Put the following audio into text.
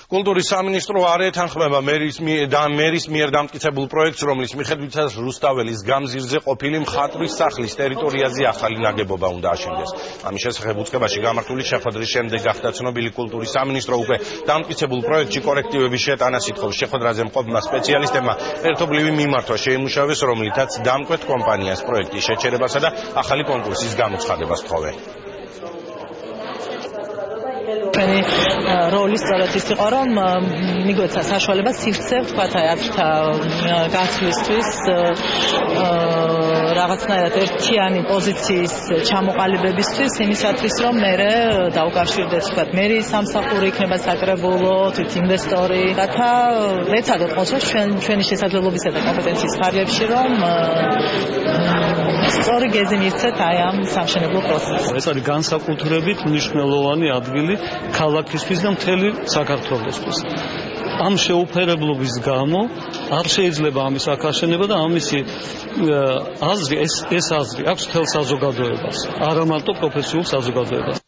კულტურის სამინისტრო არ ეთანხმება მერის მიერ დამტკიცებულ პროექტს, რომლის მიხედვითაც რუსთაველის გამზირზე ყოფილი მხატვრის სახლის ტერიტორიაზე ახალი ნაგებობა უნდა აშენდეს. ამის შესახებ უწყებაში გამართული შეხვედრის შემდეგ გახდა ცნობილი კულტურის სამინისტრო უკვე დამტკიცებულ პროექტში კორექტივების შეტანას ითხოვს. შეხვედრაზე მყოფმა სპეციალისტებმა ერთობლივი მიმართვა შეიმუშავეს, რომლითაც დამკვეთ კომპანიას პროექტის შეჩერებასა და ახალი კონკურსის გამოცხადებას თხოვენ. Meni როლი სწორედ ის იყო, რომ მიგვეცა საშუალება სივრცე ვთქვათ ათრთა გაცვლისთვის რაღაცნაირად ერთიანი პოზიციის ჩამოყალიბებისთვის იმისათვის, რომ მერე დაუკავშირდეთ ვთქვათ მერიის სამსახური იქნება საკრებულო, თვით ინვესტორი, რათა ვეცადოთ ყოველთვის ჩვენი შესაძლებლობისა და კომპეტენციის ხარჯებში, რომ სწორი გეზი მივცეთ აი ამ სამშენებლო პროცესს. ეს არის განსაკუთრებით მნიშვნელოვანი ადგილი ქალაქისთვის და მთელი საქართველოსთვის. ამ შეუფერებლობის გამო არ შეიძლება ამის აქაშენება და ამისი აზრი ეს აზრი აქვს მთელ საზოგადოებას, არა მარტო პროფესიულ საზოგადოებას.